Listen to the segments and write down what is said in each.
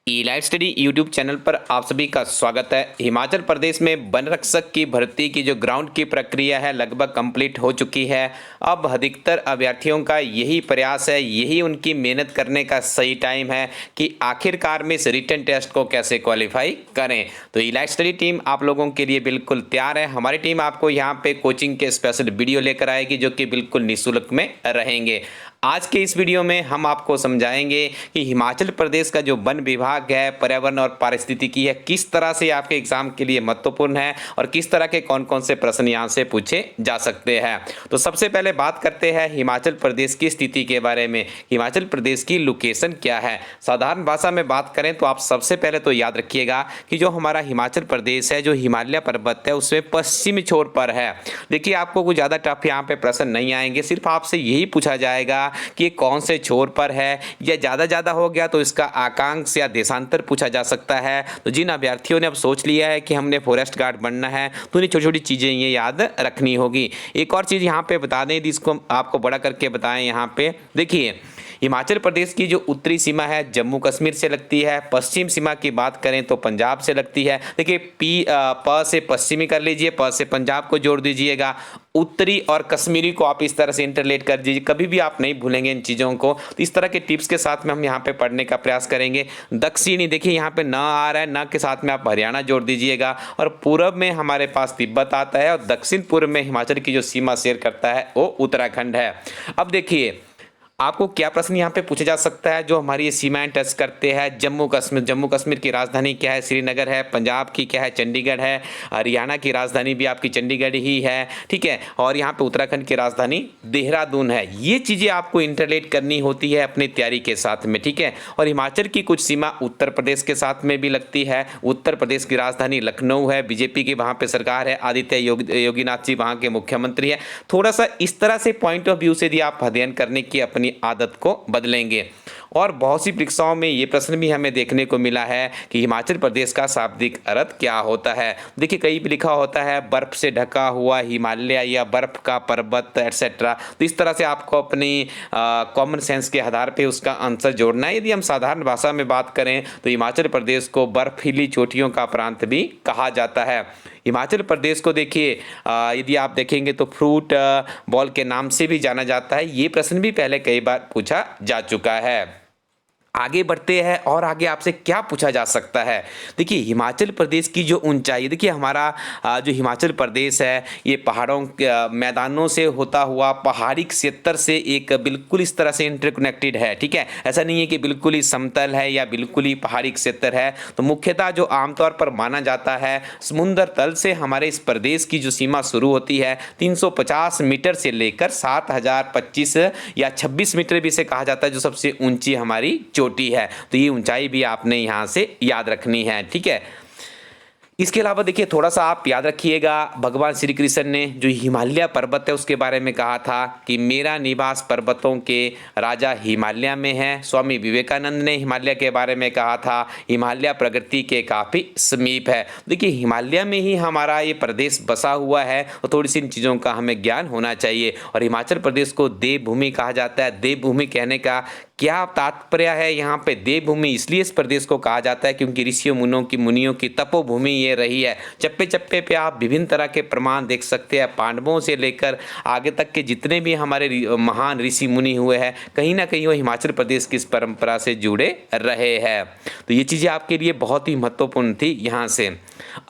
ई live study YouTube channel पर आप सभी का स्वागत है। हिमाचल प्रदेश में वन रक्षक की भर्ती की जो ग्राउंड की प्रक्रिया है लगभग कंप्लीट हो चुकी है। अब अधिकतर अभ्यर्थियों का यही प्रयास है, यही उनकी मेहनत करने का सही टाइम है कि आखिरकार में इस रिटन टेस्ट को कैसे क्वालिफाई करें। तो ई लाइव स्टडी टीम आप लोगों के लिए बिल्कुल तैयार है। हमारी टीम आपको यहाँ पे कोचिंग के स्पेशल वीडियो लेकर आएगी जो कि बिल्कुल निःशुल्क में रहेंगे। आज के इस वीडियो में हम आपको समझाएंगे कि हिमाचल प्रदेश का जो वन विभाग है, पर्यावरण और पारिस्थितिकी है, किस तरह से आपके एग्जाम के लिए महत्वपूर्ण है और किस तरह के कौन कौन से प्रश्न यहाँ से पूछे जा सकते हैं। तो सबसे पहले बात करते हैं हिमाचल प्रदेश की स्थिति के बारे में। हिमाचल प्रदेश की लोकेशन क्या है? साधारण भाषा में बात करें तो आप सबसे पहले तो याद रखिएगा कि जो हमारा हिमाचल प्रदेश है, जो हिमालय पर्वत है, उसमें पश्चिमी छोर पर है। देखिए, आपको कुछ ज़्यादा टफ यहाँ पे प्रश्न नहीं आएंगे, सिर्फ आपसे यही पूछा जाएगा कि ये कौन से छोर पर है, या ज़्यादा हो गया तो इसका अक्षांश या देशांतर पूछा जा सकता है। तो जिन अभ्यर्थियों ने अब सोच लिया है कि हमने फॉरेस्ट गार्ड बनना है तो उन्हें छोटी छोटी चीज़ें ये याद रखनी होगी। एक और चीज़ यहाँ पे बता दें, जिसको आपको बड़ा करके बताएं। यहाँ पे देखिए, हिमाचल प्रदेश की जो उत्तरी सीमा है जम्मू कश्मीर से लगती है, पश्चिम सीमा की बात करें तो पंजाब से लगती है। देखिए, प से पश्चिमी कर लीजिए, प से पंजाब को जोड़ दीजिएगा, उत्तरी और कश्मीरी को आप इस तरह से इंटरलेट कर दीजिए। कभी भी आप नहीं भूलेंगे इन चीज़ों को। तो इस तरह के टिप्स के साथ में हम यहाँ पे पढ़ने का प्रयास करेंगे। दक्षिणी, देखिए यहाँ पे न आ रहा है, न के साथ में आप हरियाणा जोड़ दीजिएगा। और पूर्व में हमारे पास तिब्बत आता है और दक्षिण पूर्व में हिमाचल की जो सीमा शेयर करता है वो उत्तराखंड है। अब देखिए, आपको क्या प्रश्न यहाँ पे पूछा जा सकता है जो हमारी ये सीमाएं टच करते हैं। जम्मू कश्मीर की राजधानी क्या है? श्रीनगर है। पंजाब की क्या है? चंडीगढ़ है। हरियाणा की राजधानी भी आपकी चंडीगढ़ ही है, ठीक है। और यहाँ पे उत्तराखंड की राजधानी देहरादून है। ये चीज़ें आपको इंटरलेट करनी होती है अपनी तैयारी के साथ में, ठीक है। और हिमाचल की कुछ सीमा उत्तर प्रदेश के साथ में भी लगती है। उत्तर प्रदेश की राजधानी लखनऊ है, बीजेपी की वहाँ पर सरकार है, आदित्य योगीनाथ जी वहाँ के मुख्यमंत्री है। थोड़ा सा इस तरह से पॉइंट ऑफ व्यू से यदि आप अध्ययन करने की अपनी आदत को बदलेंगे। और बहुत सी परीक्षाओं में ये प्रश्न भी हमें देखने को मिला है कि हिमाचल प्रदेश का शाब्दिक अर्थ क्या होता है। देखिए, कहीं भी लिखा होता है बर्फ से ढका हुआ हिमालय या बर्फ का पर्वत एटसेट्रा। तो इस तरह से आपको अपनी कॉमन सेंस के आधार पे उसका आंसर जोड़ना है। यदि हम साधारण भाषा में बात करें तो हिमाचल प्रदेश को बर्फीली चोटियों का प्रांत भी कहा जाता है। हिमाचल प्रदेश को देखिए, यदि आप देखेंगे तो फ्रूट बॉल के नाम से भी जाना जाता है। ये प्रश्न भी पहले कई बार पूछा जा चुका है। आगे बढ़ते हैं और आगे आपसे क्या पूछा जा सकता है। देखिए, हिमाचल प्रदेश की जो ऊंचाई, देखिए हमारा जो हिमाचल प्रदेश है ये पहाड़ों मैदानों से होता हुआ पहाड़ी क्षेत्र से एक बिल्कुल इस तरह से इंटरकनेक्टेड है, ठीक है। ऐसा नहीं है कि बिल्कुल ही समतल है या बिल्कुल ही पहाड़ी क्षेत्र है। तो मुख्यतः जो आमतौर पर माना जाता है, समुद्र तल से हमारे इस प्रदेश की जो सीमा शुरू होती है 350 मीटर से लेकर 7025 या 26 मीटर भी इसे कहा जाता है, जो सबसे ऊंची हमारी चोटी है। तो ये ऊंचाई भी आपने यहां से याद रखनी है, ठीक है। इसके अलावा देखिए, थोड़ा सा आप याद रखिएगा, भगवान श्री कृष्ण ने जो हिमालय पर्वत है उसके बारे में कहा था कि मेरा निवास पर्वतों के राजा हिमालय में है। स्वामी विवेकानंद ने हिमालय के बारे में कहा था हिमालय प्रकृति के काफ़ी समीप है। देखिए, हिमालय में ही हमारा ये प्रदेश बसा हुआ है, तो थोड़ी सी इन चीज़ों का हमें ज्ञान होना चाहिए। और हिमाचल प्रदेश को देवभूमि कहा जाता है। देवभूमि कहने का क्या तात्पर्य है? यहाँ पे देवभूमि इसलिए इस प्रदेश को कहा जाता है क्योंकि ऋषियों मुनियों की तपोभूमि ये रही है। चप्पे चप्पे पे आप विभिन्न तरह के प्रमाण देख सकते हैं। पांडवों से लेकर आगे तक के जितने भी हमारे महान ऋषि मुनि हुए हैं, कहीं ना कहीं वो हिमाचल प्रदेश की इस परंपरा से जुड़े रहे हैं। तो ये चीज़ें आपके लिए बहुत ही महत्वपूर्ण थी यहाँ से।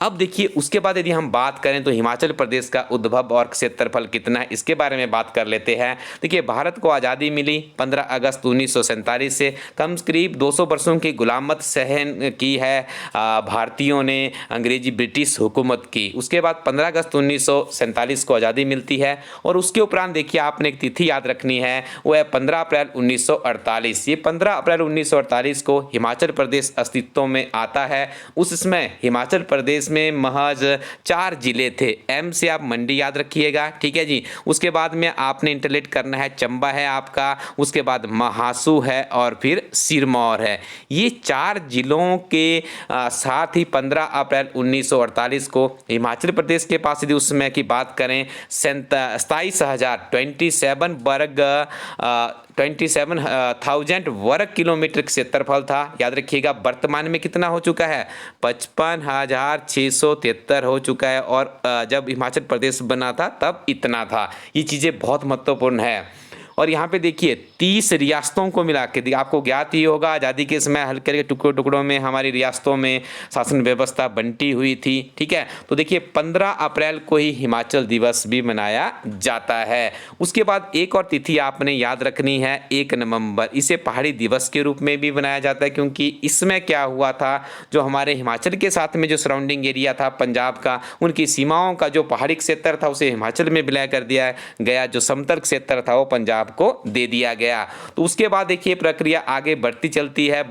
अब देखिए, उसके बाद यदि हम बात करें तो हिमाचल प्रदेश का उद्भव और क्षेत्रफल कितना है, इसके बारे में बात कर लेते हैं। देखिए, भारत को आज़ादी मिली 15 अगस्त 1947 से। करीब 200 वर्षों की गुलामत सहन की है भारतीयों ने अंग्रेजी ब्रिटिश हुकूमत की। उसके बाद 15 अगस्त 1947 को आज़ादी मिलती है। और उसके उपरांत देखिए, आपने एक तिथि याद रखनी है, वो है 15 अप्रैल 1948। ये 15 अप्रैल 1948 को हिमाचल प्रदेश अस्तित्व में आता है। उस समय हिमाचल प्रदेश में महज 4 जिले थे। एम से आप मंडी याद रखिएगा, ठीक है जी। उसके बाद में आपने इंटरलेट करना है, चंबा है आपका, उसके बाद महासू कुमाऊं है और फिर सिरमौर है। ये 4 जिलों के साथ ही 15 अप्रैल 1948 को हिमाचल प्रदेश के पास यदि उस समय की बात करें 27,000 वर्ग किलोमीटर क्षेत्रफल था। याद रखिएगा वर्तमान में कितना हो चुका है, 55,673 हो चुका है, और जब हिमाचल प्रदेश बना था तब इतना था। ये चीज़ें बहुत महत्वपूर्ण है। और यहाँ पे देखिए 30 रियासतों को मिला के, आपको ज्ञात ही होगा आज़ादी के समय हल्के हल्के टुकड़ों टुकड़ों में हमारी रियासतों में शासन व्यवस्था बंटी हुई थी। ठीक है, तो देखिए 15 अप्रैल को ही हिमाचल दिवस भी मनाया जाता है। उसके बाद एक और तिथि आपने याद रखनी है, 1 नवंबर। इसे पहाड़ी दिवस के रूप में भी मनाया जाता है, क्योंकि इसमें क्या हुआ था, जो हमारे हिमाचल के साथ में जो सराउंडिंग एरिया था पंजाब का, उनकी सीमाओं का जो पहाड़ी क्षेत्र था उसे हिमाचल में विलय कर दिया गया, जो समतल क्षेत्र था वो पंजाब को दे दिया गया। तो उसके बाद देखिए प्रक्रिया आगे बढ़ती चलती है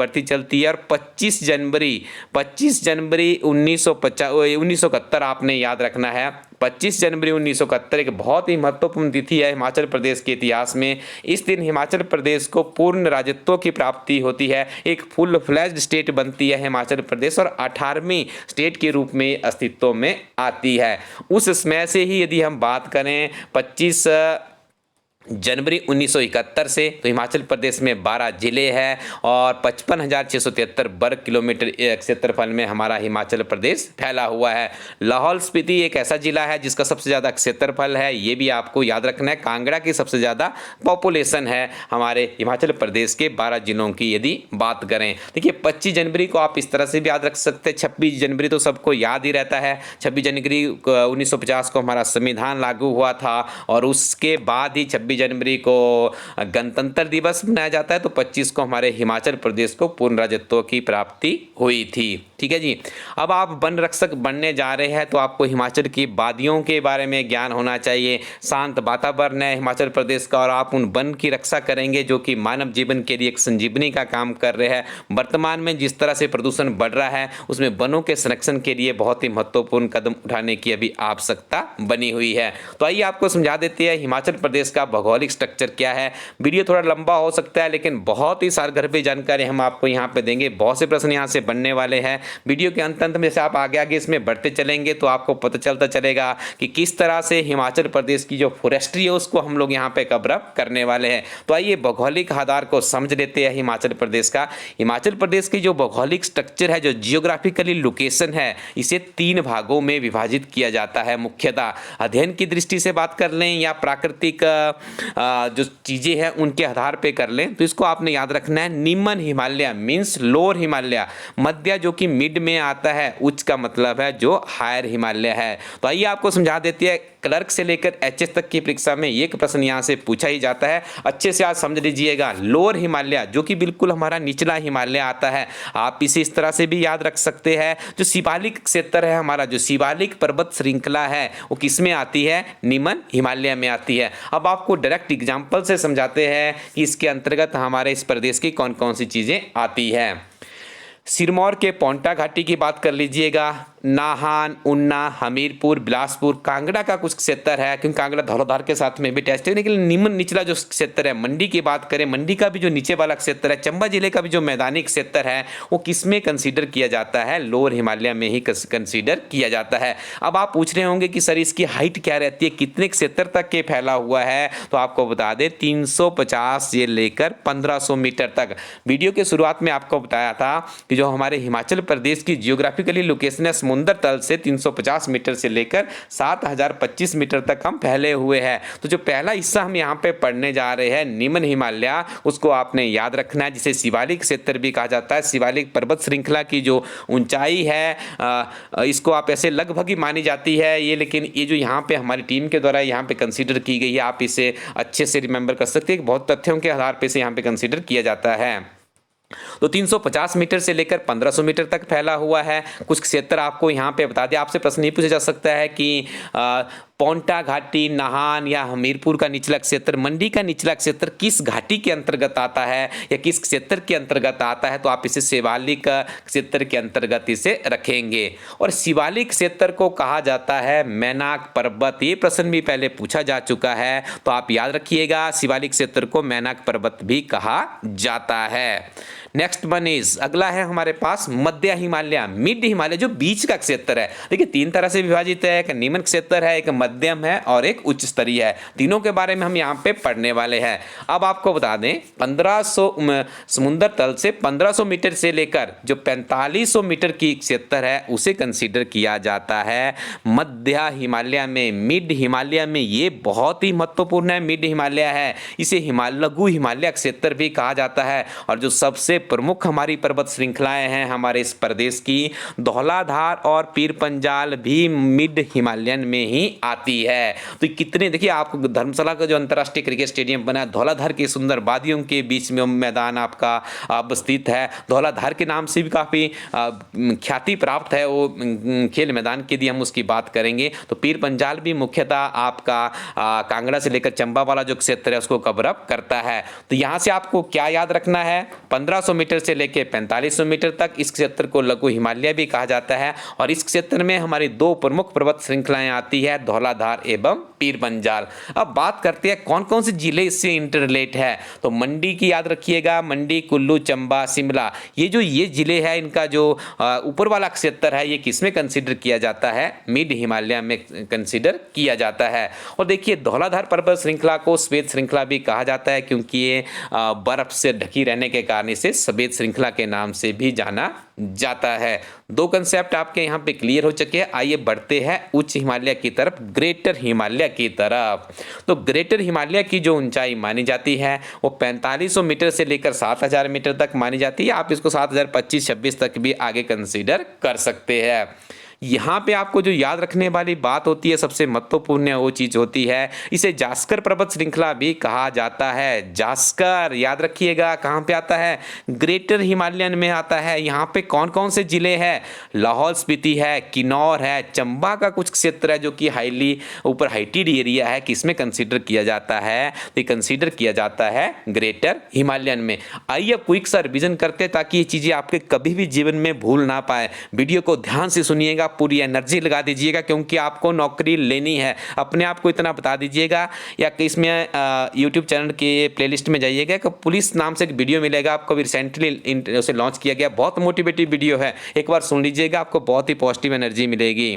और 25 जनवरी 1971 आपने याद रखना है। 25 जनवरी 1971 एक बहुत ही महत्वपूर्ण तिथि है हिमाचल प्रदेश के इतिहास में। इस दिन हिमाचल प्रदेश को पूर्ण राज्यत्व की प्राप्ति होती है, एक फुल फ्लैज्ड स्टेट बनती है हिमाचल प्रदेश, और 18वीं स्टेट के रूप में अस्तित्व में आती है। उस समय से ही यदि हम बात करें 25 जनवरी 1971 से, तो हिमाचल प्रदेश में 12 जिले हैं और 55,673 वर्ग किलोमीटर क्षेत्रफल में हमारा हिमाचल प्रदेश फैला हुआ है। लाहौल स्पीति एक ऐसा जिला है जिसका सबसे ज़्यादा क्षेत्रफल है, ये भी आपको याद रखना है। कांगड़ा की सबसे ज़्यादा पॉपुलेशन है हमारे हिमाचल प्रदेश के 12 जिलों की यदि बात करें। देखिए 25 जनवरी को आप इस तरह से भी याद रख सकते हैं। 26 जनवरी तो सबको याद ही रहता है। 26 जनवरी 1950 को हमारा संविधान लागू हुआ था, और उसके बाद ही 26 जनवरी को गणतंत्र दिवस मनाया जाता है। तो 25 को हमारे हिमाचल प्रदेश को पूर्ण राज्यत्व की प्राप्ति हुई थी। ठीक है जी। अब आप वन रक्षक बनने जा रहे हैं तो आपको हिमाचल की वादियों के बारे में ज्ञान होना चाहिए। शांत वातावरण है हिमाचल प्रदेश का, और आप उन वन की रक्षा करेंगे जो कि मानव जीवन के लिए एक संजीवनी का काम कर रहे हैं। वर्तमान में जिस तरह से प्रदूषण बढ़ रहा है उसमें वनों के संरक्षण के लिए बहुत ही महत्वपूर्ण कदम उठाने की अभी आवश्यकता बनी हुई है। तो आइए आपको समझा देते हैं हिमाचल प्रदेश का भौगोलिक स्ट्रक्चर क्या है। वीडियो थोड़ा लंबा हो सकता है, लेकिन बहुत ही सारगर्भित जानकारी हम आपको यहाँ पे देंगे। बहुत से प्रश्न यहाँ से बनने वाले हैं। वीडियो के अंत में जैसे आप आगे आगे इसमें बढ़ते चलेंगे तो आपको पता चलता चलेगा कि किस तरह से हिमाचल प्रदेश की जो फॉरेस्ट्री है उसको हम लोग यहाँ पे कवर अप करने वाले हैं। तो आइए भौगोलिक आधार को समझ लेते हैं हिमाचल प्रदेश का। हिमाचल प्रदेश की जो भौगोलिक स्ट्रक्चर है, जो जियोग्राफिकली लोकेशन है, इसे 3 भागों में विभाजित किया जाता है। मुख्यतः अध्ययन की दृष्टि से बात कर लें या प्राकृतिक जो चीज़ें हैं उनके आधार पे कर लें, तो इसको आपने याद रखना है। निम्न हिमालय मीन्स लोअर हिमालय, मध्य जो कि मिड में आता है, उच्च का मतलब है जो हायर हिमालय है। तो आइए आपको समझा देते हैं। क्लर्क से लेकर एचएस तक की परीक्षा में एक प्रश्न यहाँ से पूछा ही जाता है, अच्छे से आज समझ लीजिएगा। लोअर हिमालय जो कि बिल्कुल हमारा निचला हिमालय आता है, आप इसे इस तरह से भी याद रख सकते हैं। जो शिवालिक क्षेत्र है हमारा, जो शिवालिक पर्वत श्रृंखला है, वो किस में आती है, निम्न हिमालय में आती है। अब आपको डायरेक्ट एग्जाम्पल से समझाते हैं कि इसके अंतर्गत हमारे इस प्रदेश की कौन कौन सी चीज़ें आती है। सिरमौर के पोंटा घाटी की बात कर लीजिएगा, नाहन, उन्ना, हमीरपुर, बिलासपुर, कांगड़ा का कुछ क्षेत्र है, क्योंकि कांगड़ा धौलाधार के साथ में भी टेस्ट है। लेकिन निम्न निचला जो क्षेत्र है, मंडी की बात करें, मंडी का भी जो नीचे वाला क्षेत्र है, चंबा जिले का भी जो मैदानी क्षेत्र है, वो किस में कंसीडर किया जाता है, लोअर हिमालय में ही कंसीडर किया जाता है। अब आप पूछ रहे होंगे कि सर इसकी हाइट क्या रहती है, कितने क्षेत्र तक के फैला हुआ है, तो आपको बता दें 350 से लेकर 1500 मीटर तक। वीडियो के शुरुआत में आपको बताया था कि जो हमारे हिमाचल प्रदेश की जियोग्राफिकली लोकेशन है, समुद्र तल से 350 मीटर से लेकर 7025 मीटर तक हम फैले हुए हैं। तो जो पहला हिस्सा हम यहाँ पे पढ़ने जा रहे हैं, निम्न हिमालय, उसको आपने याद रखना है, जिसे शिवालिक क्षेत्र भी कहा जाता है। शिवालिक पर्वत श्रृंखला की जो ऊंचाई है, इसको आप ऐसे लगभग ही मानी जाती है ये, लेकिन ये जो यहाँ पे हमारी टीम के द्वारा यहाँ पे कंसीडर की गई है, आप इसे अच्छे से रिमेंबर कर सकते हैं। बहुत तथ्यों के आधार पर इसे यहाँ पे कंसीडर किया जाता है। तो 350 मीटर से लेकर 1500 मीटर तक फैला हुआ है। कुछ क्षेत्र आपको यहाँ पे बता दें, आपसे प्रश्न ये पूछा जा सकता है कि पौंटा घाटी, नाहन या हमीरपुर का निचला क्षेत्र, मंडी का निचला क्षेत्र किस घाटी के अंतर्गत आता है या किस क्षेत्र के अंतर्गत आता है, तो आप इसे शिवालिक क्षेत्र के अंतर्गत इसे रखेंगे। और शिवालिक क्षेत्र को कहा जाता है मैनाक पर्वत, ये प्रश्न भी पहले पूछा जा चुका है, तो आप याद रखिएगा शिवालिक क्षेत्र को मैनाक पर्वत भी कहा जाता है। नेक्स्ट वन इज, अगला है हमारे पास मध्य हिमालय, मिड हिमालय, जो बीच का क्षेत्र है। देखिए 3 तरह से विभाजित है, एक निम्न क्षेत्र है, एक मध्यम है और एक उच्च स्तरीय है। तीनों के बारे में हम यहाँ पे पढ़ने वाले हैं। अब आपको बता दें 1500 समुद्र तल से 1500 मीटर से लेकर जो 4500 मीटर की क्षेत्र है उसे कंसीडर किया जाता है मध्य हिमालय में। मिड हिमालय में ये बहुत ही महत्वपूर्ण है, मिड हिमालय है, इसे लघु हिमालय क्षेत्र भी कहा जाता है। और जो सबसे प्रमुख हमारी पर्वत श्रृंखलाएं हैं हमारे इस प्रदेश की, धौलाधार और पीर पंजाल भी मिड हिमालयन में ही आती है। तो कितने, देखिए आपको धर्मशाला का जो अंतर्राष्ट्रीय क्रिकेट स्टेडियम बना है, धौलाधार की सुंदर वादियों के बीच में मैदान आपका स्थित है। धौलाधार के नाम से भी काफ़ी ख्याति प्राप्त है वो खेल मैदान की, यदि हम उसकी बात करेंगे। तो पीर पंजाल भी मुख्यतः आपका कांगड़ा से लेकर चंबा वाला जो क्षेत्र है उसको कवर अप करता है। तो यहाँ से आपको क्या याद रखना है, 1500 मीटर से लेकर 4500 मीटर तक इस क्षेत्र को लघु हिमालय भी कहा जाता है। और इस क्षेत्र में हमारी 2 प्रमुख पर्वत श्रृंखलाएं आती है, धौलाधार एवं पीर पंजाल। अब बात करते हैं कौन कौन से जिले इससे इंटररिलेट है, तो मंडी की याद रखिएगा, मंडी, कुल्लू, चंबा, शिमला, ये जिले हैं, इनका जो ऊपर वाला क्षेत्र है ये किसमें कंसीडर किया जाता है, मिड हिमालय में कंसीडर किया जाता है। और देखिए धौलाधार पर्वत श्रृंखला को श्वेत श्रृंखला भी कहा जाता है, क्योंकि ये बर्फ से ढकी रहने के कारण इसे श्वेत श्रृंखला के नाम से भी जाना जाता है। 2 कंसेप्ट आपके यहाँ पे क्लियर हो चुके हैं। आइए बढ़ते हैं उच्च हिमालय की तरफ, ग्रेटर हिमालय की तरफ। तो ग्रेटर हिमालय की जो ऊंचाई मानी जाती है वो 4500 मीटर से लेकर 7000 मीटर तक मानी जाती है। आप इसको 7025-26 तक भी आगे कंसीडर कर सकते हैं। यहाँ पे आपको जो याद रखने वाली बात होती है, सबसे महत्वपूर्ण वो चीज होती है, इसे जास्कर पर्वत श्रृंखला भी कहा जाता है। जास्कर याद रखिएगा कहाँ पे आता है, ग्रेटर हिमालयन में आता है। यहाँ पे कौन कौन से जिले हैं, लाहौल स्पीति है, किन्नौर है, चंबा का कुछ क्षेत्र है जो कि हाईली ऊपर हाइटेड एरिया है, किसमें कंसीडर किया जाता है, तो कंसीडर किया जाता है ग्रेटर हिमालयन में। आइए अब क्विक सा रिविजन करते हैं ताकि ये चीजें आपके कभी भी जीवन में भूल ना पाए। वीडियो को ध्यान से सुनिएगा, पूरी एनर्जी लगा दीजिएगा, क्योंकि आपको नौकरी लेनी है। अपने आप को इतना बता दीजिएगा, या इसमें यूट्यूब चैनल के प्लेलिस्ट में जाइएगा कि पुलिस नाम से एक वीडियो मिलेगा आपको, अभी रिसेंटली उसे लॉन्च किया गया, बहुत मोटिवेटिव वीडियो है, एक बार सुन लीजिएगा, आपको बहुत ही पॉजिटिव एनर्जी मिलेगी।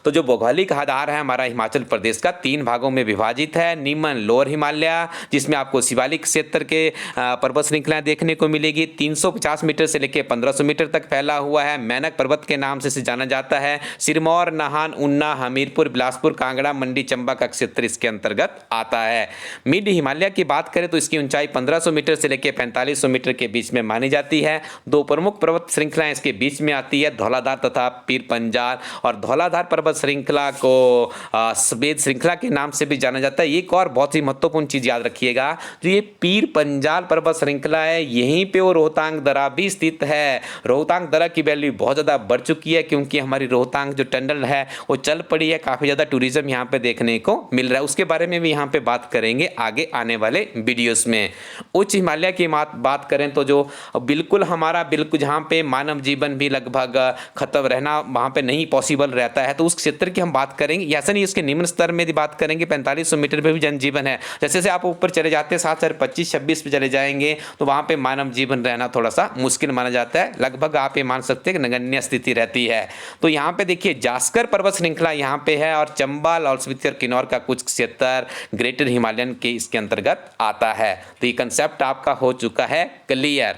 तो जो भौगोलिक आधार है हमारा हिमाचल प्रदेश का 3 भागों में विभाजित है। निम्न लोअर हिमालय, जिसमें आपको शिवालिक क्षेत्र के पर्वत श्रृंखलाएं देखने को मिलेगी, 350 मीटर से लेकर 1500 मीटर तक फैला हुआ है, मैनक पर्वत के नाम से जाना जाता है। सिरमौर, नाहन, ऊना, हमीरपुर, बिलासपुर, कांगड़ा, मंडी, चंबा का क्षेत्र इसके अंतर्गत आता है। मिड हिमालय की बात करें तो इसकी ऊंचाई 1500 मीटर से लेकर 4500 मीटर के बीच में मानी जाती है। 2 प्रमुख पर्वत श्रृंखलाएं इसके बीच में आती है, धौलाधार तथा पीर पंजाल। और धौलाधार पर्वत श्रृंखला को श्वेत श्रृंखला के नाम से भी जाना जाता है। एक और बहुत ही महत्वपूर्ण चीज याद रखिएगा, जो ये पीर पंजाल पर्वत श्रृंखला है, यहीं पे वो रोहतांग दर्रा भी स्थित है। रोहतांग दर्रा की वैल्यू बहुत ज्यादा बढ़ चुकी है, क्योंकि हमारी रोहतांग जो टनल है वो चल पड़ी है, काफी ज्यादा टूरिज्म यहाँ पे देखने को मिल रहा है। उसके बारे में भी यहाँ पे बात करेंगे आगे आने वाले वीडियोस में। उच्च हिमालय की बात करें तो जो बिल्कुल हमारा जहाँ पे मानव जीवन भी लगभग खत्म रहना वहाँ पे नहीं पॉसिबल रहता है, तो उस क्षेत्र की हम बात करेंगे। ऐसा नहीं, उसके निम्न स्तर में भी बात करेंगे, 4500 मीटर पे भी जनजीवन है। जैसे जैसे आप ऊपर चले जाते हैं 7025-26 पे चले जाएंगे तो वहाँ पे मानव जीवन रहना थोड़ा सा मुश्किल माना जाता है, लगभग आप ये मान सकते हैं कि नगण्य स्थिति रहती है। तो यहाँ पे देखिए जास्कर पर्वत श्रृंखला यहाँ पे है, और चंबा, लाहौल स्पीति और किन्नौर का कुछ क्षेत्र ग्रेटर हिमालयन के इसके अंतर्गत आता है। तो ये कंसेप्ट आपका हो चुका है क्लियर।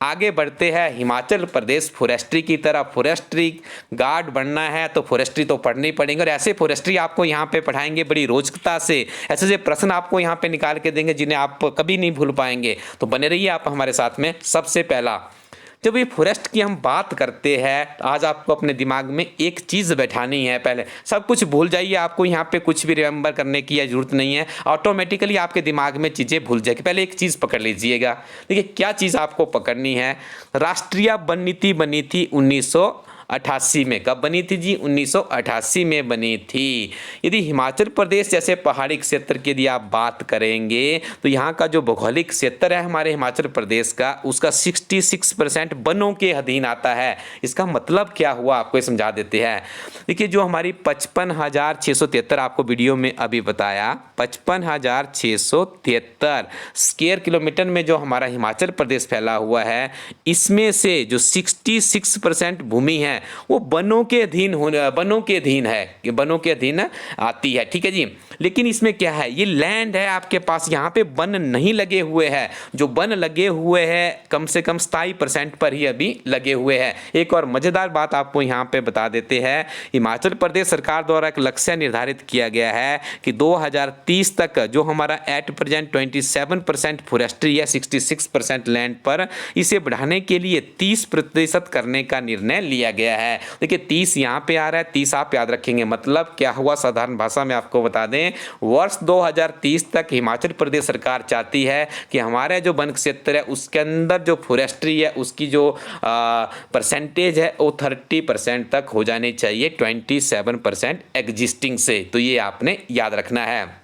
आगे बढ़ते हैं हिमाचल प्रदेश फॉरेस्ट्री की तरफ। फॉरेस्ट्री गार्ड बनना है तो फॉरेस्ट्री तो पढ़नी पड़ेंगे, और ऐसे फॉरेस्ट्री आपको यहाँ पे पढ़ाएंगे बड़ी रोचकता से। ऐसे प्रश्न आपको यहाँ पे निकाल के देंगे जिन्हें आप कभी नहीं भूल पाएंगे, तो बने रहिए आप हमारे साथ में। सबसे पहला, जब ये फॉरेस्ट की हम बात करते हैं, आज आपको अपने दिमाग में एक चीज़ बैठानी है। पहले सब कुछ भूल जाइए, आपको यहाँ पे कुछ भी रिमेंबर करने की या जरूरत नहीं है, ऑटोमेटिकली आपके दिमाग में चीज़ें भूल जाएगी। पहले एक चीज़ पकड़ लीजिएगा। देखिए क्या चीज़ आपको पकड़नी है। राष्ट्रीय वन नीति बनी थी 1988 में। कब बनी थी जी? 1988 में बनी थी। यदि हिमाचल प्रदेश जैसे पहाड़ी क्षेत्र की यदि आप बात करेंगे तो यहाँ का जो भौगोलिक क्षेत्र है हमारे हिमाचल प्रदेश का, उसका 66% वनों के अधीन आता है। इसका मतलब क्या हुआ आपको समझा देते हैं। देखिए जो हमारी 55,673 आपको वीडियो में अभी बताया, 55,673 स्क्वायर किलोमीटर में जो हमारा हिमाचल प्रदेश फैला हुआ है, इसमें से जो 66% भूमि है वो वनों के अधीन है, कि वनों के अधीन आती है। ठीक है जी। लेकिन इसमें क्या है, ये लैंड है आपके पास, यहाँ पे वन नहीं लगे हुए हैं। जो वन लगे हुए हैं कम से कम 27% पर ही अभी लगे हुए हैं। एक और मजेदार बात आपको यहाँ पे बता देते हैं, हिमाचल प्रदेश सरकार द्वारा एक लक्ष्य निर्धारित किया गया है कि 2030 तक जो हमारा एट प्रेजेंट 27% फॉरेस्ट्री है 66% लैंड पर, इसे बढ़ाने के लिए 30% करने का निर्णय लिया गया है। देखिए 30 यहाँ पे आ रहा है, 30 आप याद रखेंगे। मतलब क्या हुआ, साधारण भाषा में आपको बता दें, वर्ष 2030 तक हिमाचल प्रदेश सरकार चाहती है कि हमारे जो वन क्षेत्र है उसके अंदर जो फॉरेस्ट्री है उसकी जो परसेंटेज है वो 30% तक हो जानी चाहिए 27% एग्जिस्टिंग से। तो ये आपने याद रखना है।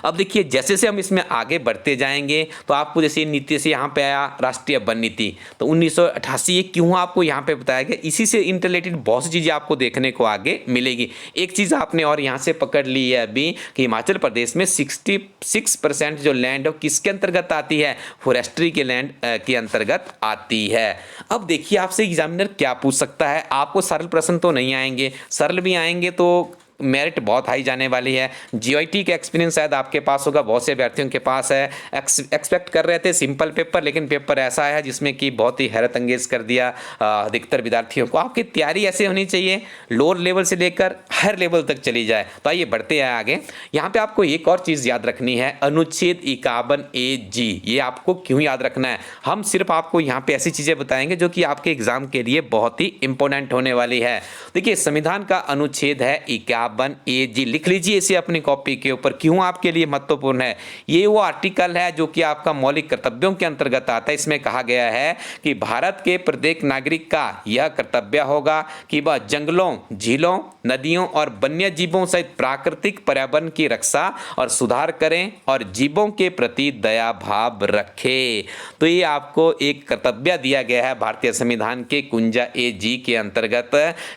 अब देखिए जैसे से हम इसमें आगे बढ़ते जाएंगे तो आपको जैसे नीति से यहाँ पे आया राष्ट्रीय वन नीति, तो 1988 ये क्यों आपको यहाँ पे बताया गया, इसी से इंटरलेटेड बहुत सी चीज़ें आपको देखने को आगे मिलेगी। एक चीज़ आपने और यहाँ से पकड़ ली है अभी कि हिमाचल प्रदेश में 66% जो लैंड है किसके अंतर्गत आती है, फॉरेस्ट्री के लैंड के अंतर्गत आती है। अब देखिए आपसे एग्जामिनर क्या पूछ सकता है, आपको सरल प्रश्न तो नहीं आएंगे, सरल भी आएंगे तो मेरिट बहुत हाई जाने वाली है। जीआईटी का एक्सपीरियंस शायद आपके पास होगा, बहुत से अभ्यर्थियों के पास है। एक्सपेक्ट कर रहे थे सिंपल पेपर, लेकिन पेपर ऐसा है जिसमें कि बहुत ही हैरत अंगेज कर दिया अधिकतर विद्यार्थियों को। आपकी तैयारी ऐसे होनी चाहिए लोअर लेवल से लेकर हायर लेवल तक चली जाए। तो आइए बढ़ते हैं आगे। यहाँ पे आपको एक और चीज़ याद रखनी है, अनुच्छेद 51A(G). ये आपको क्यों याद रखना है, हम सिर्फ आपको यहाँ पे ऐसी चीज़ें बताएंगे जो कि आपके एग्जाम के लिए बहुत ही इंपॉर्टेंट होने वाली है। देखिए संविधान का अनुच्छेद है 51A(G), लिख लीजिए इसे अपनी कॉपी के ऊपर। क्यों आपके लिए महत्वपूर्ण है, ये वो आर्टिकल है जो कि आपका मौलिक कर्तव्यों के अंतर्गत आता है। इसमें कहा गया है कि भारत के प्रत्येक नागरिक का यह कर्तव्य होगा कि वह जंगलों, झीलों, नदियों और वन्य जीवों सहित प्राकृतिक पर्यावरण की रक्षा और सुधार करें और जीवों के प्रति दया भाव रखे। तो ये आपको एक कर्तव्य दिया गया है भारतीय संविधान के 51A(G) के अंतर्गत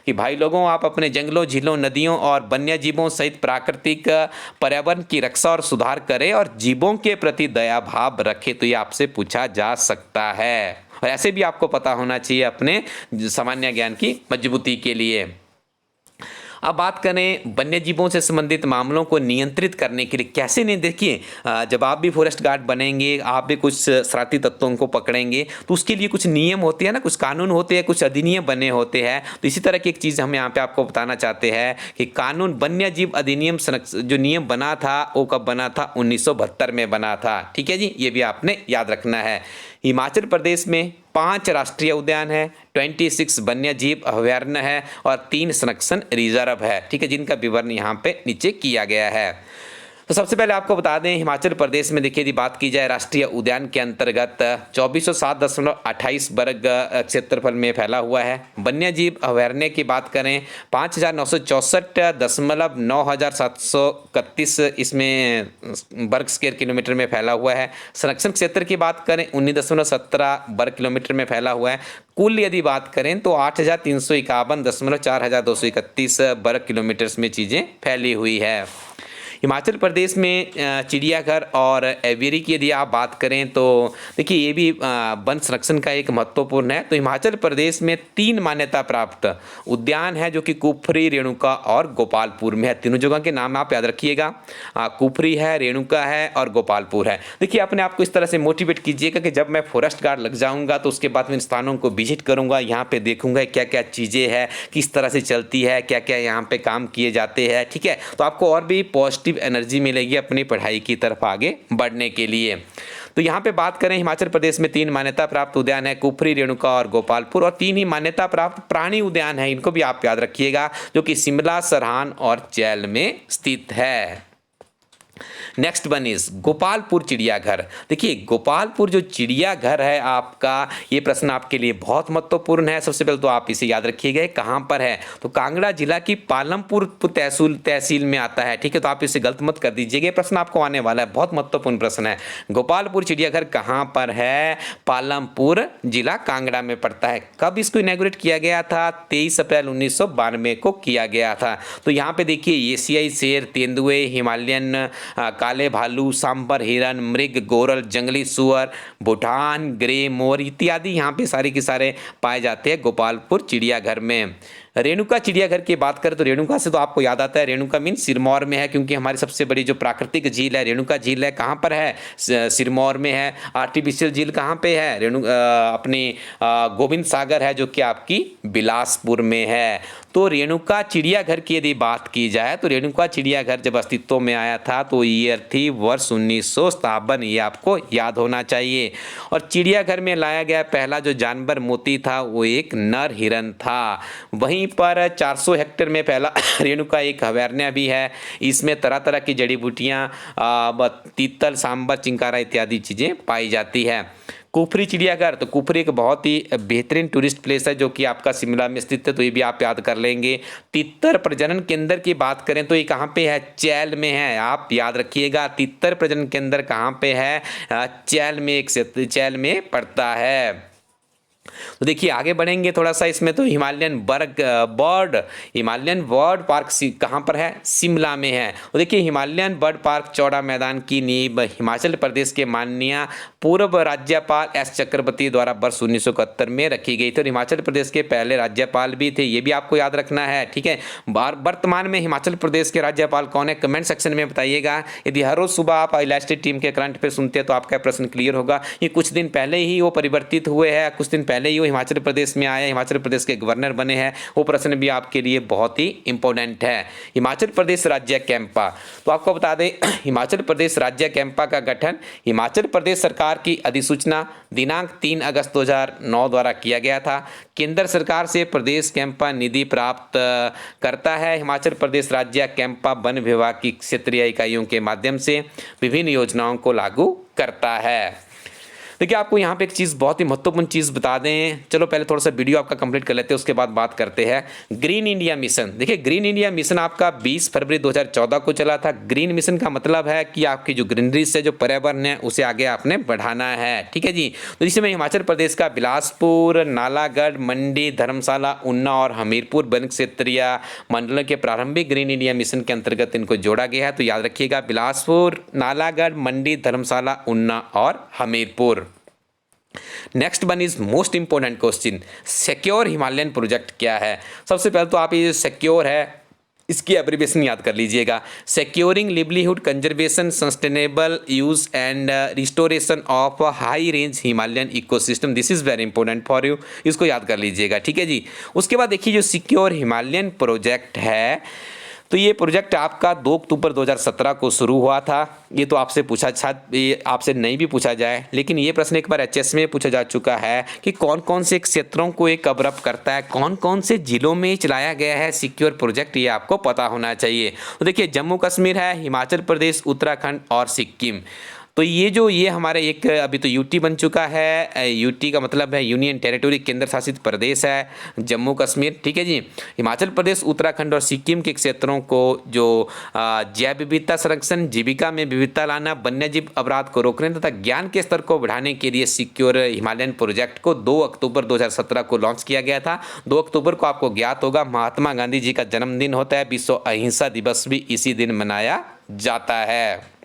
कि भाई लोगों आप अपने जंगलों, झीलों, नदियों और वन्य जीवों सहित प्राकृतिक पर्यावरण की रक्षा और सुधार करें और जीवों के प्रति दया भाव रखें। तो ये आपसे पूछा जा सकता है और ऐसे भी आपको पता होना चाहिए अपने सामान्य ज्ञान की मजबूती के लिए। अब बात करें वन्य जीवों से संबंधित मामलों को नियंत्रित करने के लिए कैसे। नहीं देखिए जब आप भी फॉरेस्ट गार्ड बनेंगे, आप भी कुछ शरारती तत्वों को पकड़ेंगे तो उसके लिए कुछ नियम होते हैं ना, कुछ कानून होते हैं, कुछ अधिनियम बने होते हैं। तो इसी तरह की एक चीज़ हम यहाँ पे आपको बताना चाहते हैं कि कानून वन्य जीव अधिनियम जो नियम बना था वो कब बना था, 1972 में बना था। ठीक है जी, ये भी आपने याद रखना है। हिमाचल प्रदेश में 5 राष्ट्रीय उद्यान है, 26 वन्य जीव अभयारण्य है और 3 संरक्षण रिजर्व है। ठीक है, जिनका विवरण यहाँ पे नीचे किया गया है। तो सबसे पहले आपको बता दें हिमाचल प्रदेश में देखिए यदि बात की जाए राष्ट्रीय उद्यान के अंतर्गत 2407.28 वर्ग क्षेत्रफल में फैला हुआ है। वन्य जीव अभयारण्य की बात करें 5964.9731 इसमें वर्ग स्क्वायर किलोमीटर में फैला हुआ है। संरक्षण क्षेत्र की बात करें 19.17 वर्ग किलोमीटर में फैला हुआ है। कुल यदि बात करें तो 8351.4231 वर्ग किलोमीटर में चीज़ें फैली हुई है। हिमाचल प्रदेश में चिड़ियाघर और एवियरी की यदि आप बात करें तो देखिए ये भी वन संरक्षण का एक महत्वपूर्ण है। तो हिमाचल प्रदेश में 3 मान्यता प्राप्त उद्यान है जो कि कुफरी, रेणुका और गोपालपुर में है। तीनों जगह के नाम आप याद रखिएगा, कुफरी है, रेणुका है और गोपालपुर है। देखिए अपने आप को इस तरह से मोटिवेट कीजिएगा कि जब मैं फॉरेस्ट गार्ड लग जाऊँगा तो उसके बाद मैं इन स्थानों को विजिट करूँगा, यहाँ पर देखूँगा क्या क्या चीज़ें हैं, किस तरह से चलती है, क्या क्या यहाँ पर काम किए जाते हैं। ठीक है, तो आपको और भी पॉजिटिव एनर्जी मिलेगी अपनी पढ़ाई की तरफ आगे बढ़ने के लिए। तो यहाँ पे बात करें, हिमाचल प्रदेश में 3 मान्यता प्राप्त उद्यान है, कुफरी, रेणुका और गोपालपुर, और 3 ही मान्यता प्राप्त प्राणी उद्यान है, इनको भी आप याद रखिएगा, जो कि शिमला, सरहान और चैल में स्थित है। नेक्स्ट वन इज गोपालपुर चिड़ियाघर। देखिए गोपालपुर जो चिड़ियाघर है आपका, ये प्रश्न आपके लिए बहुत महत्वपूर्ण है। सबसे पहले तो आप इसे याद रखिएगा कहाँ पर है, तो कांगड़ा जिला की पालमपुर तहसील में आता है, ठीक है। तो आप इसे गलत मत कर दीजिएगा, प्रश्न आपको आने वाला है, बहुत महत्वपूर्ण प्रश्न है। गोपालपुर चिड़ियाघर कहाँ पर है? पालमपुर जिला कांगड़ा में पड़ता है। कब इसको इनॉग्रेट किया गया था? 23 अप्रैल 1992 को किया गया था। तो यहाँ पे देखिए एशियाई शेर, तेंदुए, हिमालयन काले भालू, सांबर हिरन, मृग, गोरल, जंगली सुअर, भूटान ग्रे मोर इत्यादि यहाँ पे सारे के सारे पाए जाते हैं गोपालपुर चिड़ियाघर में। रेणुका चिड़ियाघर की बात करें तो रेणुका से तो आपको याद आता है, रेणुका मीन सिरमौर में है, क्योंकि हमारी सबसे बड़ी जो प्राकृतिक झील है रेणुका झील है, कहाँ पर है? सिरमौर में है। आर्टिफिशियल झील कहाँ पे है? अपनी गोविंद सागर है, जो कि आपकी बिलासपुर में है। तो रेणुका चिड़ियाघर की यदि बात की जाए तो रेणुका चिड़ियाघर जब अस्तित्व में आया था तो ईयर थी वर्ष 1957, ये आपको याद होना चाहिए। और चिड़ियाघर में लाया गया पहला जो जानवर मोती था वो एक नर हिरन था। वहीं पर 400 हेक्टेयर में फैला रेणुका एक अभयारण्य भी है, इसमें तरह तरह की जड़ी बूटियाँ, तीतल, सांबर, चिंकारा इत्यादि चीज़ें पाई जाती है। कुफरी चिड़ियाघर, तो कुफरी एक बहुत ही बेहतरीन टूरिस्ट प्लेस है जो कि आपका शिमला में स्थित है, तो ये भी आप याद कर लेंगे। तितर प्रजनन केंद्र की बात करें तो ये कहाँ पे है? चैल में है, आप याद रखिएगा। तितर प्रजनन केंद्र कहाँ पे है? चैल में, चैल में पड़ता है। तो देखिए आगे बढ़ेंगे थोड़ा सा इसमें, तो हिमालयन बर्ड पार्क कहाँ पर है? शिमला में है। तो देखिए Himalayan bird park Chaura Maidan की नींव हिमाचल प्रदेश के माननीय पूर्व राज्यपाल एस चक्रवर्ती द्वारा वर्ष 1971 में रखी गई थी। और हिमाचल प्रदेश के पहले राज्यपाल भी थे, ये भी आपको याद रखना है, ठीक है। वर्तमान में हिमाचल प्रदेश के राज्यपाल कौन है? कमेंट सेक्शन में बताइएगा। यदि हर रोज सुबह आप इलास्टिक टीम के करंट पे सुनते हैं तो आपका प्रश्न क्लियर होगा। ये कुछ दिन पहले ही वो परिवर्तित हुए हैं, कुछ दिन पहले ही वो हिमाचल प्रदेश में आए, हिमाचल प्रदेश के गवर्नर बने हैं। वो प्रश्न भी आपके लिए बहुत ही इंपॉर्टेंट है। हिमाचल प्रदेश राज्य कैंपा, तो आपको बता दें हिमाचल प्रदेश राज्य कैंपा का गठन हिमाचल प्रदेश सरकार की अधिसूचना दिनांक 3 अगस्त 2009 द्वारा किया गया था। केंद्र सरकार से प्रदेश कैंपा निधि प्राप्त करता है। हिमाचल प्रदेश राज्य कैंपा वन विभाग की क्षेत्रीय इकाइयों के माध्यम से विभिन्न योजनाओं को लागू करता है। देखिए आपको यहाँ पे एक चीज़, बहुत ही महत्वपूर्ण चीज़ बता दें। चलो पहले थोड़ा सा वीडियो आपका कंप्लीट कर लेते हैं, उसके बाद बात करते हैं ग्रीन इंडिया मिशन। देखिए ग्रीन इंडिया मिशन आपका 20 फरवरी 2014 को चला था। ग्रीन मिशन का मतलब है कि आपकी जो ग्रीनरी से जो पर्यावरण है उसे आगे आपने बढ़ाना है, ठीक है जी। तो जिसमें हिमाचल प्रदेश का बिलासपुर, नालागढ़, मंडी, धर्मशाला, ऊना और हमीरपुर वन क्षेत्रीय मंडलों के प्रारंभिक ग्रीन इंडिया मिशन के अंतर्गत इनको जोड़ा गया है। तो याद रखिएगा बिलासपुर, नालागढ़, मंडी, धर्मशाला, ऊना और Hamirpur. Next one is most important question, secure Himalayan project क्या है? सबसे पहले तो आप ये सिक्योर है इसकी एब्रिविएशन याद कर लीजिएगा, securing livelihood conservation sustainable use and restoration of high range Himalayan ecosystem. This is very important for you, इसको याद कर लीजिएगा, ठीक है जी। उसके बाद देखिए जो सिक्योर हिमालयन प्रोजेक्ट है, तो ये प्रोजेक्ट आपका 2 अक्टूबर 2017 को शुरू हुआ था। ये तो आपसे पूछा, शायद ये आपसे नहीं भी पूछा जाए, लेकिन ये प्रश्न एक बार एचएस में पूछा जा चुका है कि कौन कौन से क्षेत्रों को ये कवर अप करता है, कौन कौन से जिलों में चलाया गया है सिक्योर प्रोजेक्ट, ये आपको पता होना चाहिए। तो देखिए जम्मू कश्मीर है, हिमाचल प्रदेश, उत्तराखंड और सिक्किम। तो ये हमारे एक अभी तो यूटी बन चुका है। यूटी का मतलब है यूनियन टेरिटरी, केंद्र शासित प्रदेश है जम्मू कश्मीर, ठीक है जी। हिमाचल प्रदेश, उत्तराखंड और सिक्किम के क्षेत्रों को जो जैव विविधता संरक्षण, जीविका में विविधता लाना, वन्यजीव अपराध को रोकने तथा ज्ञान के स्तर को बढ़ाने के लिए सिक्योर हिमालयन प्रोजेक्ट को 2 अक्टूबर 2017 को लॉन्च किया गया था। 2 अक्टूबर को आपको ज्ञात होगा महात्मा गांधी जी का जन्मदिन होता है, विश्व अहिंसा दिवस भी इसी दिन मनाया जाता है।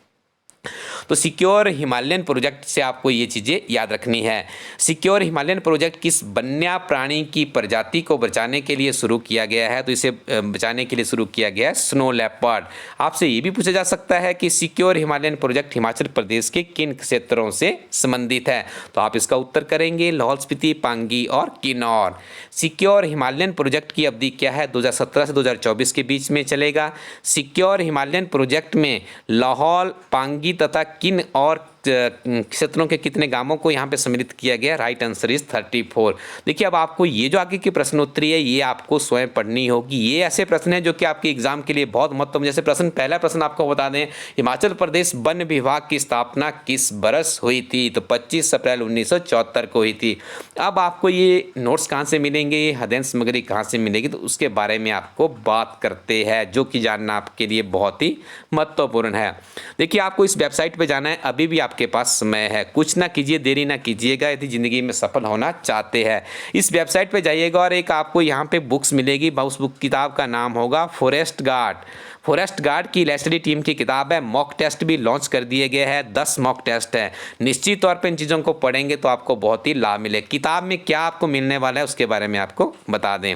तो सिक्योर हिमालयन प्रोजेक्ट से आपको ये चीज़ें याद रखनी है। सिक्योर हिमालयन प्रोजेक्ट किस वन्य प्राणी की प्रजाति को बचाने के लिए शुरू किया गया है? तो इसे बचाने के लिए शुरू किया गया है स्नो लेपर्ड। आपसे ये भी पूछा जा सकता है कि secure Himalayan project Himachal Pradesh के किन क्षेत्रों से संबंधित है? तो आप इसका उत्तर करेंगे लाहौल स्पीति, पांगी और किन्नौर। सिक्योर हिमालयन प्रोजेक्ट की अवधि क्या है? 2017 से 2024 के बीच में चलेगा। सिक्योर हिमालयन प्रोजेक्ट में लाहौल, पांगी तथा किन और क्षेत्रों के कितने गांवों को यहाँ पे सम्मिलित किया गया? Right answer is 34। देखिए अब आपको ये जो आगे की प्रश्नोत्तरी है ये आपको स्वयं पढ़नी होगी। ये ऐसे प्रश्न हैं जो कि आपके एग्जाम के लिए बहुत महत्वपूर्ण। जैसे पहला प्रश्न आपको बता दें, हिमाचल प्रदेश वन विभाग की स्थापना किस बरस हुई थी? तो 25 अप्रैल 1974 को हुई थी। अब आपको ये नोट्स कहाँ से मिलेंगे, ये हदैन सामग्री कहाँ से मिलेगी, तो उसके बारे में आपको बात करते हैं, जो कि जानना आपके लिए बहुत ही महत्वपूर्ण है। देखिए आपको इस वेबसाइट पे जाना है, अभी भी आपके पास समय है, कुछ ना कीजिए, देरी ना कीजिएगा यदि ज़िंदगी में सफल होना चाहते हैं। इस वेबसाइट पे जाइएगा और एक आपको यहाँ पे बुक्स मिलेगी। उस बुक किताब का नाम होगा फॉरेस्ट गार्ड। फॉरेस्ट गार्ड की इलस्ट्री टीम की किताब है। मॉक टेस्ट भी लॉन्च कर दिए गए हैं, 10 मॉक टेस्ट है। निश्चित तौर पे इन चीज़ों को पढ़ेंगे तो आपको बहुत ही लाभ मिले। किताब में क्या आपको मिलने वाला है उसके बारे में आपको बता दें।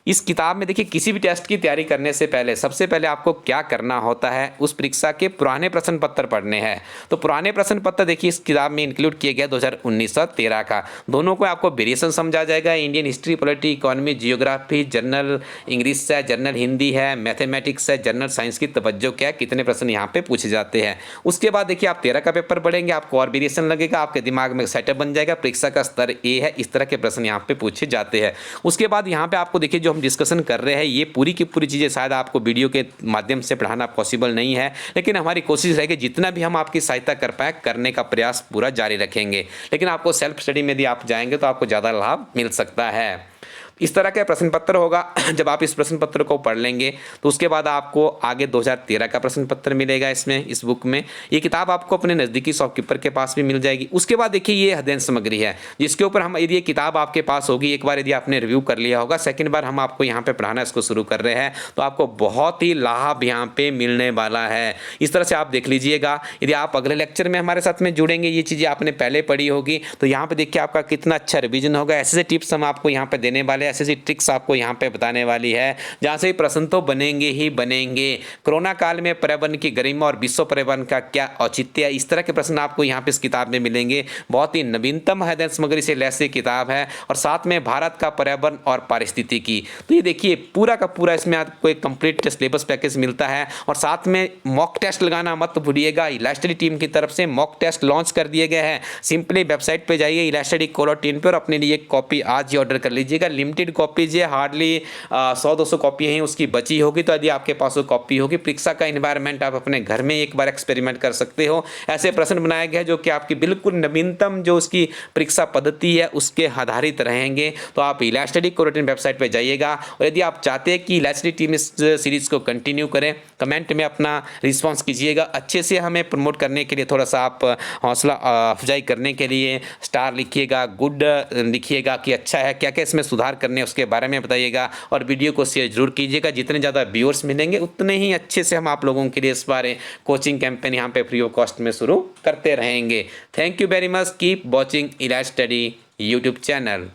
इस किताब में देखिए किसी भी टेस्ट की तैयारी करने से पहले सबसे पहले आपको क्या करना होता है, उस परीक्षा के पुराने प्रश्न पत्र पढ़ने हैं। तो पुराने प्रश्न पत्र देखिए इस किताब में इंक्लूड किए गए 2019 और 13 का। दोनों को आपको वेरिएशन समझा जाएगा। Indian history, polity, economy, geography, general English है, जनरल हिंदी है, मैथमेटिक्स है, जनरल साइंस की तवज्जो क्या है, कितने प्रश्न यहाँ पे पूछे जाते हैं। उसके बाद देखिए आप 13 का पेपर पढ़ेंगे, आपको और वेरिएशन लगेगा, आपके दिमाग में सेटअप बन जाएगा, परीक्षा का स्तर ए है, इस तरह के प्रश्न यहाँ पे पूछे जाते हैं। उसके बाद यहाँ पे आपको देखिए जो हम डिस्कशन कर रहे हैं ये पूरी की पूरी चीज़ें शायद आपको वीडियो के माध्यम से पढ़ाना पॉसिबल नहीं है, लेकिन हमारी कोशिश रहेगी जितना भी हम आपकी सहायता कर पाए करने का प्रयास पूरा जारी रखेंगे। लेकिन आपको सेल्फ स्टडी में यदि आप जाएंगे तो आपको ज़्यादा लाभ मिल सकता है। इस तरह का प्रश्न पत्र होगा। जब आप इस प्रश्न पत्र को पढ़ लेंगे तो उसके बाद आपको आगे 2013 का प्रश्न पत्र मिलेगा। इसमें इस बुक में ये किताब आपको अपने नज़दीकी शॉपकीपर के पास भी मिल जाएगी। उसके बाद देखिए ये अध्ययन सामग्री है जिसके ऊपर हम, यदि ये किताब आपके पास होगी, एक बार यदि आपने रिव्यू कर लिया होगा, सेकेंड बार हम आपको यहाँ पे पढ़ाना इसको शुरू कर रहे हैं तो आपको बहुत ही लाभ यहाँ पे मिलने वाला है। इस तरह से आप देख लीजिएगा। यदि आप अगले लेक्चर में हमारे साथ में जुड़ेंगे, ये चीज़ें आपने पहले पढ़ी होगी तो यहाँ पे देखिए आपका कितना अच्छा रिविजन होगा। ऐसे टिप्स हम आपको यहाँ पे देने वाले, ऐसी ट्रिक्स आपको यहाँ पे बताने वाली है जहाँ से प्रश्न तो बनेंगे ही बनेंगे। कोरोना काल में पर्यावरण की गरिमा और विश्व पर्यावरण का क्या औचित्य है, इस तरह के प्रश्न आपको यहाँ पे इस किताब में मिलेंगे। बहुत ही नवीनतम अध्ययन सामग्री से लैस किताब है और साथ में भारत का पर्यावरण और पारिस्थितिकी। तो ये देखिए पूरा का पूरा इसमें आपको एक कंप्लीट सिलेबस पैकेज मिलता है और साथ में मॉक टेस्ट लगाना मत भूलिएगा। इलास्ट्री टीम की तरफ से मॉक टेस्ट लॉन्च कर दिए गए हैं। सिंपली वेबसाइट पे जाइए ilashtreecolor.in पे और अपने लिए कॉपी आज ही ऑर्डर कर लीजिएगा। लिमिटेड कॉपीज है, हार्डली 100-200 कॉपी हैं उसकी बची होगी। तो यदि आपके पास वो कॉपी होगी, परीक्षा का इन्वायरमेंट आप अपने घर में एक बार एक्सपेरिमेंट कर सकते हो। ऐसे प्रश्न बनाए गए जो कि आपकी बिल्कुल नवीनतम जो उसकी परीक्षा पद्धति है उसके आधारित रहेंगे। तो आप ilashtreecolor वेबसाइट पर जाइएगा और यदि आप चाहते हैं कि इलास्ट्री टीम इस सीरीज को कंटिन्यू करें, कमेंट में अपना रिस्पॉन्स कीजिएगा। अच्छे से हमें प्रमोट करने के लिए थोड़ा सा आप हौसला अफजाई करने के लिए स्टार लिखिएगा, गुड लिखिएगा कि अच्छा है, क्या क्या इसमें सुधार करने उसके बारे में बताइएगा और वीडियो को शेयर जरूर कीजिएगा। जितने ज़्यादा व्यूअर्स मिलेंगे उतने ही अच्छे से हम आप लोगों के लिए इस बार कोचिंग कैंपेन यहाँ पे फ्री ऑफ कॉस्ट में शुरू करते रहेंगे। Thank you very much. Keep watching इलास्टडी यूट्यूब चैनल।